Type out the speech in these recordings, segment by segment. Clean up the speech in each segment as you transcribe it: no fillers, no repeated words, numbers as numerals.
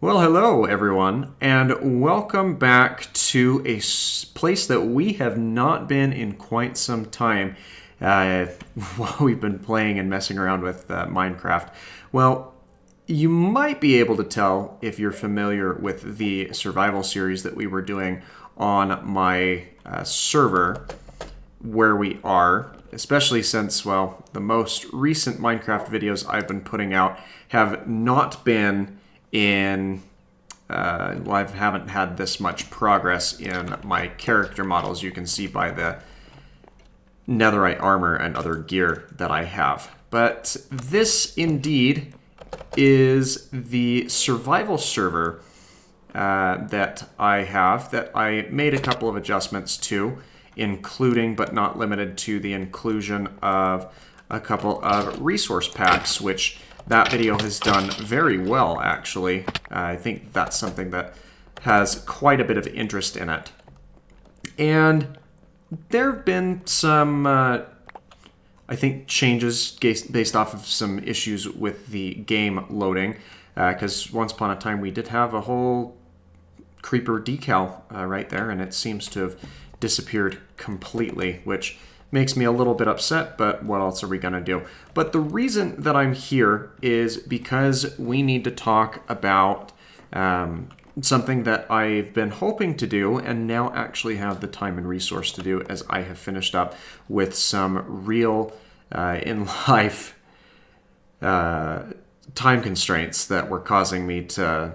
Well, hello everyone, and welcome back to a place that we have not been in quite some time while we've been playing and messing around with Minecraft. Well, you might be able to tell if you're familiar with the survival series that we were doing on my server where we are, especially since, well, the most recent Minecraft videos I've been putting out have not been in I haven't had this much progress in my character models. You can see by the netherite armor and other gear that I have. But this indeed is the survival server that I have, that I made a couple of adjustments to, including but not limited to the inclusion of a couple of resource packs, which that video has done very well, actually. I think that's something that has quite a bit of interest in it. And there have been some, I think, changes based off of some issues with the game loading. Because once upon a time we did have a whole creeper decal right there, and it seems to have disappeared completely, which makes me a little bit upset, but what else are we going to do? But the reason that I'm here is because we need to talk about something that I've been hoping to do and now actually have the time and resource to do, as I have finished up with some real in-life time constraints that were causing me to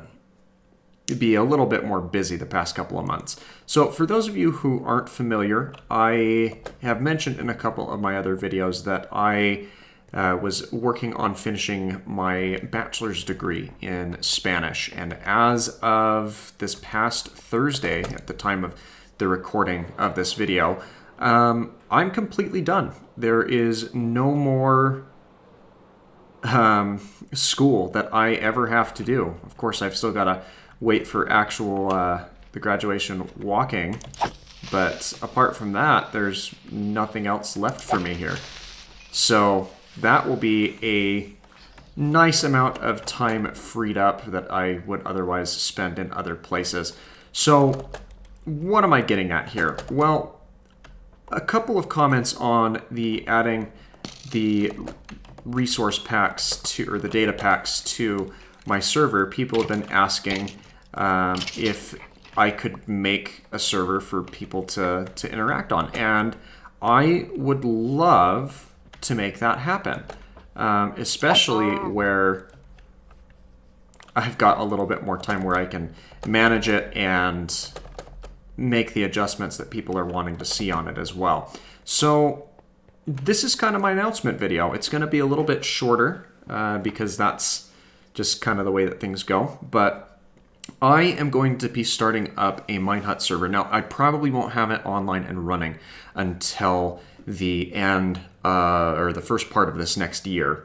be a little bit more busy the past couple of months. So for those of you who aren't familiar, I have mentioned in a couple of my other videos that I was working on finishing my bachelor's degree in Spanish. And as of this past Thursday, at the time of the recording of this video, I'm completely done. There is no more school that I ever have to do. Of course, I've still got to wait for actual the graduation walking, but apart from that, there's nothing else left for me here. So that will be a nice amount of time freed up that I would otherwise spend in other places. So what am I getting at here? Well, a couple of comments on the adding the resource packs to, or the data packs to my server. People have been asking if I could make a server for people to interact on. And I would love to make that happen, especially where I've got a little bit more time where I can manage it and make the adjustments that people are wanting to see on it as well. So this is kind of my announcement video. It's going to be a little bit shorter because that's just kind of the way that things go. But I am going to be starting up a Minehut server. Now, I probably won't have it online and running until the end or the first part of this next year.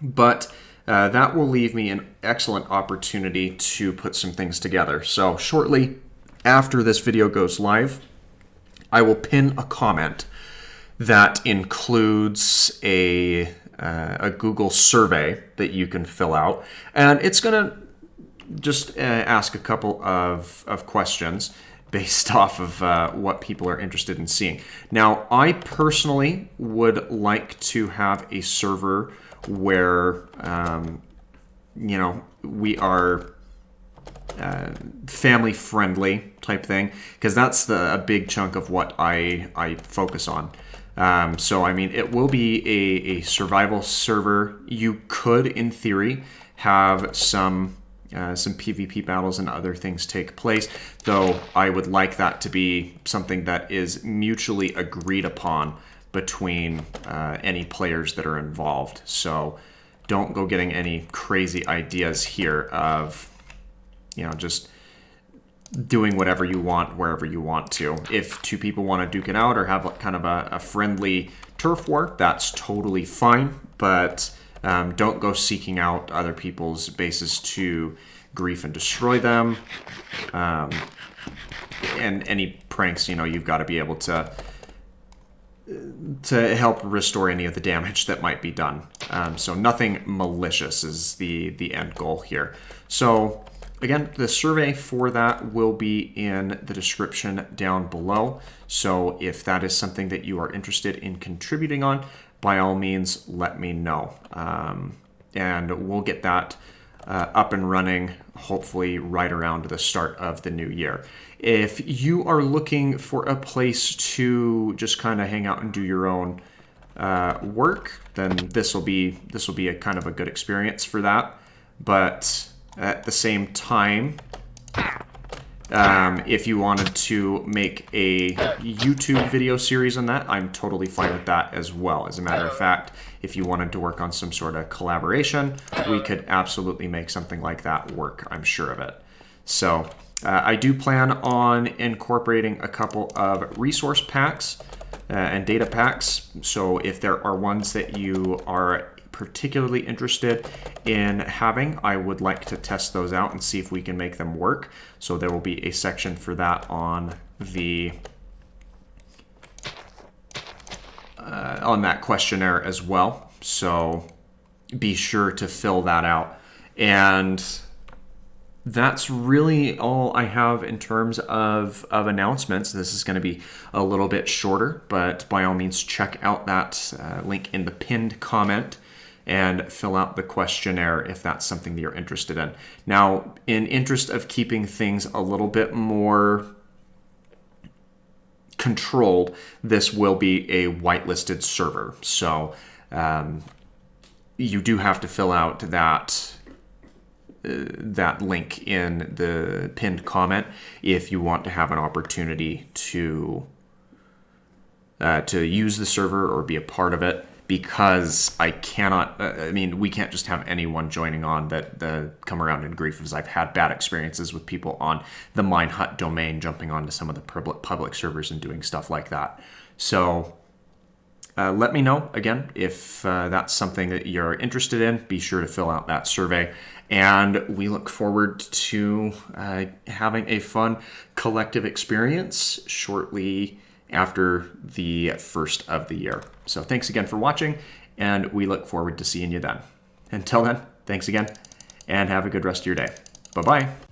But that will leave me an excellent opportunity to put some things together. So shortly after this video goes live, I will pin a comment that includes a Google survey that you can fill out. And it's going to just ask a couple of questions based off of what people are interested in seeing. Now, I personally would like to have a server where, you know, we are family-friendly type thing, because that's a big chunk of what I focus on. So, I mean, it will be a survival server. You could, in theory, have some PvP battles and other things take place, though I would like that to be something that is mutually agreed upon between any players that are involved. So don't go getting any crazy ideas here of, you know, just doing whatever you want wherever you want to. If two people want to duke it out or have kind of a friendly turf war, that's totally fine, but don't go seeking out other people's bases to grief and destroy them. And any pranks, you know, you've got to be able to help restore any of the damage that might be done. So nothing malicious is the end goal here. So again, the survey for that will be in the description down below. So if that is something that you are interested in contributing on, by all means, let me know. And we'll get that up and running, hopefully right around the start of the new year. If you are looking for a place to just kind of hang out and do your own work, then this will be a kind of a good experience for that. But at the same time, if you wanted to make a YouTube video series on that, I'm totally fine with that as well. As a matter of fact, if you wanted to work on some sort of collaboration, we could absolutely make something like that work, I'm sure of it. So I do plan on incorporating a couple of resource packs and data packs. So if there are ones that you are particularly interested in having, I would like to test those out and see if we can make them work. So there will be a section for that on the on that questionnaire as well. So be sure to fill that out. And that's really all I have in terms of announcements. This is going to be a little bit shorter, but by all means, check out that link in the pinned comment and fill out the questionnaire if that's something that you're interested in. Now, in interest of keeping things a little bit more controlled, this will be a whitelisted server. So you do have to fill out that link in the pinned comment if you want to have an opportunity to use the server or be a part of it. Because I cannot, we can't just have anyone joining on that come around in grief, as I've had bad experiences with people on the Minehut domain jumping onto some of the public servers and doing stuff like that. So let me know, again, if that's something that you're interested in. Be sure to fill out that survey. And we look forward to having a fun collective experience shortly after the first of the year. So thanks again for watching, and we look forward to seeing you then. Until then, thanks again, and have a good rest of your day. Bye-bye.